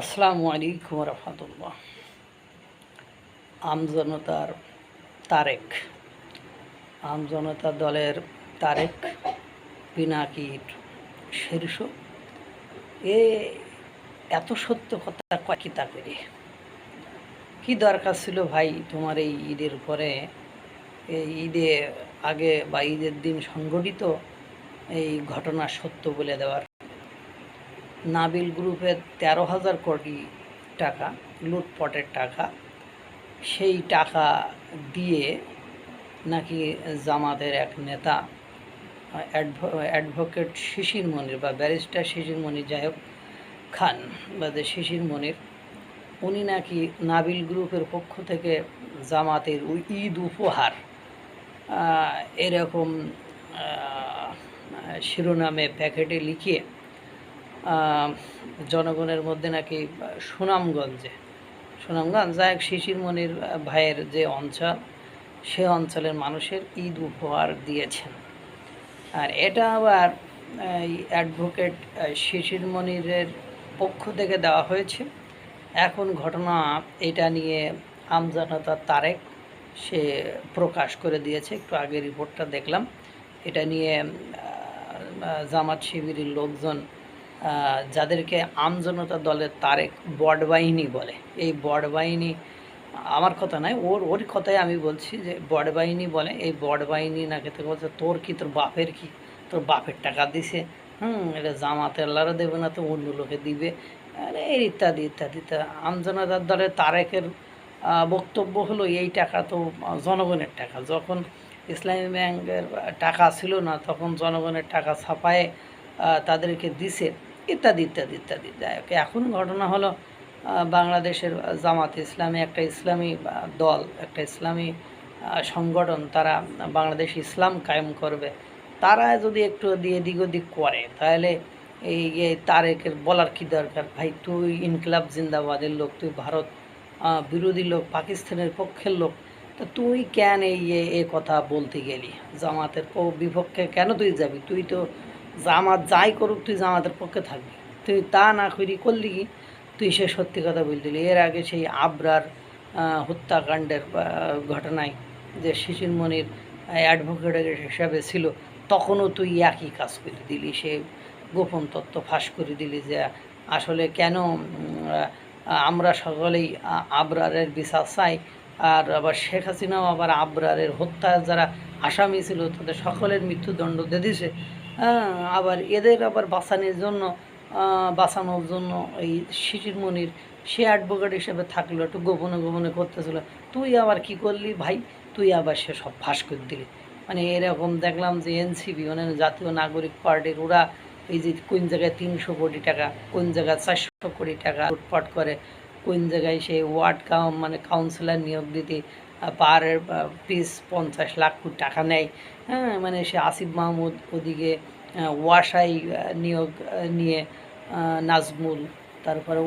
আসসালামু আলাইকুম রহমতুল্লাহ। আমজনতার তারেক, আমজনতা দলের তারেক পিনাকির শীর্ষ এ এত সত্য কথা কয় কি তা করে? কী দরকার ছিল ভাই তোমার এই ঈদের পরে, এই ঈদে আগে বা ঈদের দিন সংঘটিত এই ঘটনা সত্য বলে দেওয়ার? নাবিল গ্রুপের 13,000 কোটি টাকা লুটপাটের টাকা, সেই টাকা দিয়ে নাকি জামাতের এক নেতা অ্যাডভোকেট শিশির মনির বা ব্যারিস্টার শিশির মনির, যাই হোক খান বা শিশির মনির, উনি নাকি নাবিল গ্রুপের পক্ষ থেকে জামাতের ওই ঈদ উপহার এরকম শিরোনামে প্যাকেটে লিখিয়ে জনগণের মধ্যে নাকি সুনামগঞ্জ, যাই হোক শিশির মনির ভাইয়ের যে অঞ্চল, সে অঞ্চলের মানুষের ঈদ উপহার দিয়েছেন। আর এটা আবার অ্যাডভোকেট শিশির মনিরের পক্ষ থেকে দেওয়া হয়েছে। এখন ঘটনা এটা নিয়ে আমজনতা তারেক সে প্রকাশ করে দিয়েছে, একটু আগে রিপোর্টটা দেখলাম। এটা নিয়ে জামাত শিবিরের লোকজন, যাদেরকে আমজনতা দলের তারেক বড়বাহিনী বলে, এই বড়বাহিনী আমার কথা নয়, ওর কথাই আমি বলছি যে বড়বাহিনী বলে, এই বড়বাহিনী নাকি তো বলছে তোর কি, তোর বাপের কি, তোর বাপের টাকা দিছে, এটা জামাতে আল্লাহরা দেবে না তো অন্য লোকে দিবে, এই ইত্যাদি ইত্যাদি। আমজনতার দলের তারেকের বক্তব্য হলো এই টাকা তো জনগণের টাকা, যখন ইসলামী ব্যাংকের টাকা ছিল না তখন জনগণের টাকা ছাপায়ে তাদেরকে দিছে, ইত্যাদি ইত্যাদি ইত্যাদি। যাই হোক, এখন ঘটনা হলো বাংলাদেশের জামাত ইসলামী একটা ইসলামী দল, একটা ইসলামী সংগঠন, তারা বাংলাদেশ ইসলাম কায়েম করবে, তারা যদি একটু দিয়ে দিক ওদিক করে তাহলে এই তারেকের বলার কি দরকার? ভাই তুই ইনকিলাব জিন্দাবাদের লোক, তুই ভারত বিরোধী লোক, পাকিস্তানের পক্ষের লোক, তা তুই কেন এই কথা বলতে গেলি? জামাতের বিপক্ষে কেন তুই যাবি? তুই তো জামাত যাই করুক তুই জামাতের পক্ষে থাকবি, তুই তা না করলি কি? তুই সে সত্যি কথা বলতিলি। এর আগে সেই আবরার হত্যাকাণ্ডের ঘটনায় যে শিশির মনির অ্যাডভোকেট হিসাবে ছিল, তখনও তুই একই কাজ করে দিলি, সে গোপন তথ্য ফাঁস করে দিলি যে আসলে কেন আমরা সকলেই আবরারের বিচার চাই, আর আবার শেখ হাসিনাও আবার আবরারের হত্যার যারা আসামি ছিল তাদের সকলের মৃত্যুদণ্ড দিয়ে দিছে। আবার এদের আবার বাঁচানোর জন্য এই শিশির মনির সে অ্যাডভোকেট হিসেবে থাকলো, একটু গোপনে গোপনে করতেছিল। তুই আবার কি করলি ভাই? তুই আবার সে সব ফাঁস করে দিলি। মানে এরকম দেখলাম যে এনসিপি মানে জাতীয় নাগরিক পার্টির ওরা এই যে কোন জায়গায় 300 কোটি টাকা, কোন জায়গায় 400 কোটি টাকা লুটপাট করে, কোন জায়গায় সেই ওয়ার্ড কাউন্সিলর নিয়োগ দিতে পার পিস 50 লাখ টাকা নেয়। মানে সে আসিফ মাহমুদ, ওদিকে ওয়াসাই নিয়োগ নিয়ে নাজমুল, তারপরে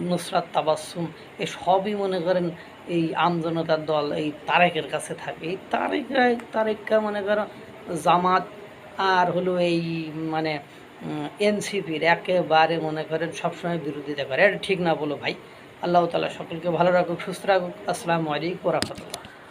নুসরাত তাবাসসুম, এই সবই মনে করেন এই আমজনতার দল এই তারেকের কাছে থাকে। এই তারেকটা মনে করো জামাত আর হলো এই মানে এনসিপির একেবারে মনে করেন সবসময় বিরোধিতা করে। এটা ঠিক না বলো ভাই? আল্লাহ তাআলা সকলকে ভালো রাখুক, সুস্থ রাখুক। আসসালামু আলাইকুম ওয়া রাহমাতুল্লাহ।